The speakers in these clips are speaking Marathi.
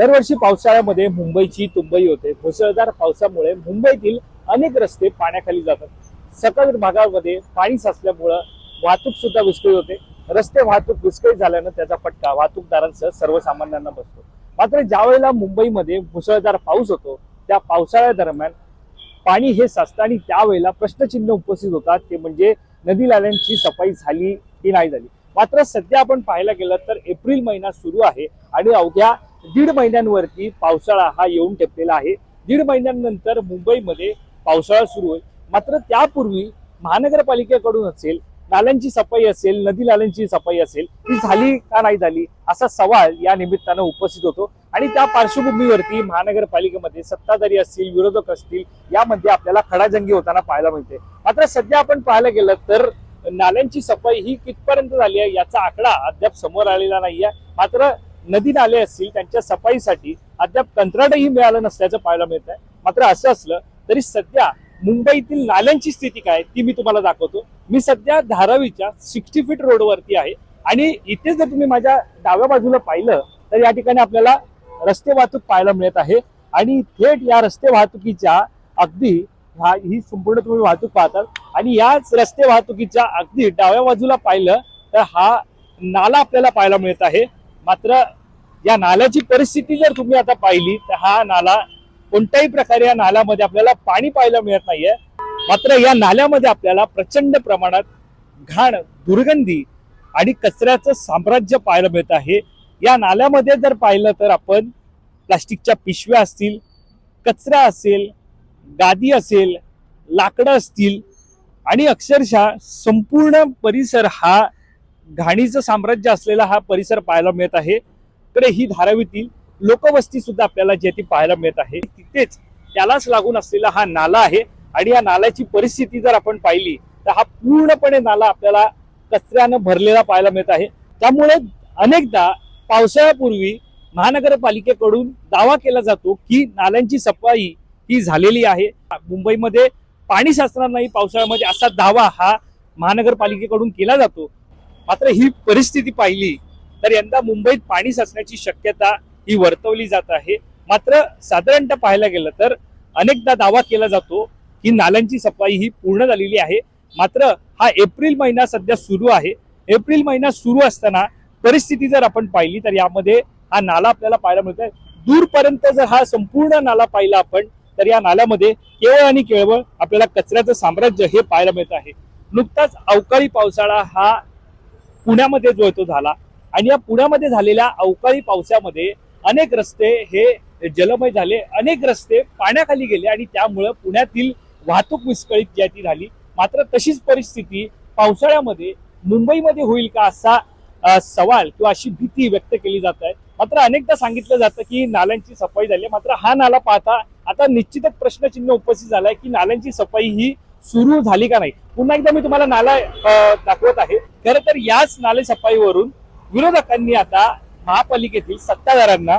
दरवर्षी पावसाळ्यामध्ये मुंबईची तुंबई होते। मुसळधार पावसामुळे मुंबईतील अनेक रस्ते पाण्याखाली जातात। सखल भागामध्ये पाणी साचल्यामुळे वाहतूक सुद्धा विस्कळीत होते। रस्ते वाहतूक विस्कळीत झाल्याने त्याचा फटका वाहतूकदारांसह सर्वसामान्यांना बसतो। मात्र ज्यावेळेला मुंबईमध्ये मुसळधार पाऊस होतो त्या पावसाळ्या दरम्यान पाणी हे साचतं आणि त्यावेळेला प्रश्नचिन्ह उपस्थित होतात, ते म्हणजे नदी नाल्यांची सफाई झाली की नाही झाली। मात्र सध्या आपण पाहायला गेलं तर एप्रिल महिना सुरू आहे आणि अवघ्या 1.5 महिन्यांवरती पावसाळा हा येऊन ठेपलेला आहे। 1.5 महिन्यांनंतर मुंबईमध्ये पावसाळा सुरू होईल। मात्र त्यापूर्वी महानगरपालिकेकडून असेल, नाल्यांची सफाई असेल, नदी नाल्यांची सफाई असेल, ती झाली का नाही झाली असा सवाल या निमित्तानं उपस्थित होतो। आणि त्या पार्श्वभूमीवरती महानगरपालिकेमध्ये सत्ताधारी असतील, विरोधक असतील, यामध्ये आपल्याला खडाजंगी होताना पाहायला मिळते। मात्र सध्या आपण पाहायला गेलं तर नाल्यांची सफाई ही कितपर्यंत झाली आहे याचा आकडा अद्याप समोर आलेला नाहीये। मात्र नदी नाले असतील त्यांच्या सफाईसाठी अद्याप कंत्राटही मिळालं नसल्याचं पाहायला मिळत आहे। मात्र असं असलं तरी सध्या मुंबईतील नाल्यांची स्थिती काय ती मी तुम्हाला दाखवतो। मी सध्या धारावीच्या 60 फीट रोडवरती आहे आणि इथे जर तुम्ही माझ्या डाव्या बाजूला पाहिलं तर या ठिकाणी आपल्याला रस्ते वाहतूक पाहायला मिळत आहे आणि थेट या रस्ते वाहतुकीच्या अगदी ही संपूर्ण तुम्ही वाहतूक पाहतात आणि याच रस्ते वाहतुकीच्या अगदी डाव्या बाजूला पाहिलं तर हा नाला आपल्याला पाहायला मिळत आहे। मात्र या नाल्याची परिस्थिती जर तुम्ही आता पाहिली तर हा नाला कोणत्याही प्रकारे या नाल्यामध्ये आपल्याला पाणी पाहायला मिळत नाहीये। मात्र या नाल्यामध्ये आपल्याला प्रचंड प्रमाणात घाण, दुर्गंधी आणि कचऱ्याचं साम्राज्य पाहायला मिळत आहे। या नाल्यामध्ये जर पाहिलं तर आपण प्लास्टिकच्या पिशव्या असतील, कचरा असेल, गादी असेल, लाकडं असतील आणि अक्षरशः संपूर्ण परिसर हा घाणीचं साम्राज्य असलेला हा परिसर पाहायला मिळत आहे। तर ही धारावीतील लोकवस्ती सुद्धा आपल्याला जे ती पाहायला मिळत आहे, तिथेच त्यालाच लागून असलेला हा नाला आहे आणि या नाल्याची परिस्थिती जर आपण पाहिली तर हा पूर्णपणे नाला आपल्याला कचऱ्यानं भरलेला पाहायला मिळत आहे। त्यामुळे अनेकदा पावसाळ्यापूर्वी महानगरपालिकेकडून दावा केला जातो की नाल्यांची सफाई ही झालेली आहे, मुंबईमध्ये पाणी साचणार नाही पावसाळ्यामध्ये, असा दावा हा महानगरपालिकेकडून केला जातो। मात्र ही परिस्थिती पाहिली तर यंदा मुंबईत पाणी साचण्याची शक्यता ही वर्तवली जात आहे। मात्र साधारणतः पाहायला गेलं तर अनेकदा दावा केला जातो की नाल्यांची सफाई ही पूर्ण झालेली आहे। मात्र हा एप्रिल महिना सध्या सुरू आहे। एप्रिल महिना सुरू असताना परिस्थिती जर आपण पाहिली तर यामध्ये हा नाला आपल्याला पाहायला मिळत आहे। दूरपर्यंत जर हा संपूर्ण नाला पाहिला आपण तर या नाल्यामध्ये केवळ आणि केवळ आपल्याला कचऱ्याचं साम्राज्य हे पाहायला मिळत आहे। नुकताच अवकाळी पावसाळा हा पुण्यामध्ये जो तो झाला आणि या पुण्यामध्ये झालेल्या अवकाळी पावसामध्ये अनेक रस्ते हे जलमय झाले, अनेक रस्ते पाण्याखाली गेले आणि त्यामुळे पुण्यातील वाहतूक विस्कळीत जी ती झाली। मात्र तशीच परिस्थिती पावसाळ्यामध्ये मुंबईमध्ये होईल का असा सवाल किंवा अशी भीती व्यक्त केली जात आहे। मात्र अनेकदा सांगितलं जातं की नाल्यांची सफाई झाली, मात्र हा नाला पाहता आता निश्चितच प्रश्नचिन्ह उपस्थित झालाय की नाल्यांची सफाई ही सुरू झाली का नाही। पुन्हा एकदा मी तुम्हाला नाला दाखवत आहे। खरं तर याच नाले सफाईवरून विरोधकांनी आता महापालिकेतील सत्ताधाऱ्यांना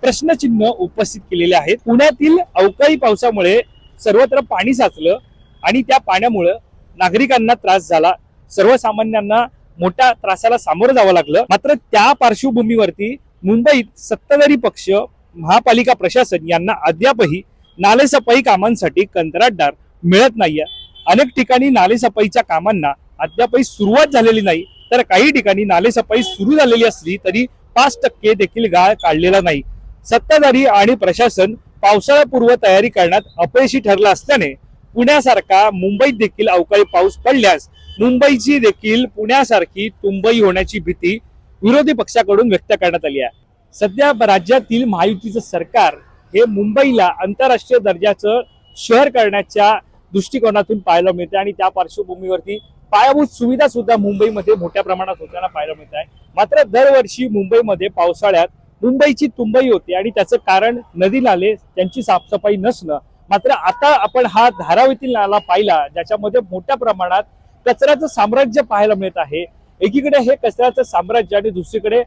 प्रश्नचिन्ह उपस्थित केलेले आहेत। पुण्यातील अवकाळी पावसामुळे सर्वत्र पाणी साचलं आणि त्या पाण्यामुळे नागरिकांना त्रास झाला, सर्वसामान्यांना मोठ्या त्रासाला सामोरं जावं लागलं। मात्र त्या पार्श्वभूमीवरती मुंबईत सत्ताधारी पक्ष, महापालिका प्रशासन यांना अद्यापही नालेसफाई कामांसाठी कंत्राटदार मिळत नाहीये। अनेक ठिकाणी नालेसफाईच्या कामांना अद्यापही सुरुवात झालेली नाही, तर काही ठिकाणी नालेसफाई सुरू झालेली असली तरी 5% देखील गाळ काढलेला नाही। सत्ताधारी आणि प्रशासन पावसाळ्यापूर्व तयारी करण्यात अपयशी ठरलं असल्याने पुण्यासारखा मुंबईत देखील अवकाळी पाऊस पडल्यास मुंबईची देखील पुण्यासारखी तुंबई होण्याची भीती विरोधी पक्षाकडून व्यक्त करण्यात आली आहे। सध्या राज्यातील महायुतीचं सरकार हे मुंबईला आंतरराष्ट्रीय दर्जाचं शहर करण्याच्या दृष्टिकोनातून पाहायला मिळते आणि त्या पार्श्वभूमीवरती पायाभूत सुविधा सुद्धा मुंबईमध्ये मोठ्या प्रमाणात होताना पाहायला मिळत आहे। मात्र दरवर्षी मुंबईमध्ये पावसाळ्यात मुंबईची तुंबई होते आणि त्याचं कारण नदी नाले त्यांची साफसफाई नसणं। मात्र आता आपण हा धारावीतील नाला पाहिला ज्याच्यामध्ये मोठ्या प्रमाणात कचऱ्याचं साम्राज्य पाहायला मिळत आहे। एकीकडे हे कचऱ्याचं साम्राज्य आणि दुसरीकडे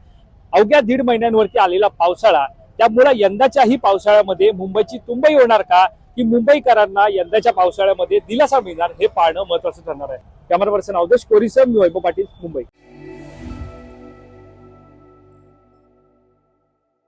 अवघ्या 1.5 महिन्यांवरती आलेला पावसाळा, त्यामुळे यंदाच्याही पावसाळ्यामध्ये मुंबईची तुंबई होणार का की मुंबईकरांना यंदाच्या पावसाळ्यामध्ये दिलासा मिळणार हे पाहणं महत्त्वाचं ठरणार आहे। कॅमेरा पर्सन अवधेश कोरीसह मी वैभव पाटील, मुंबई।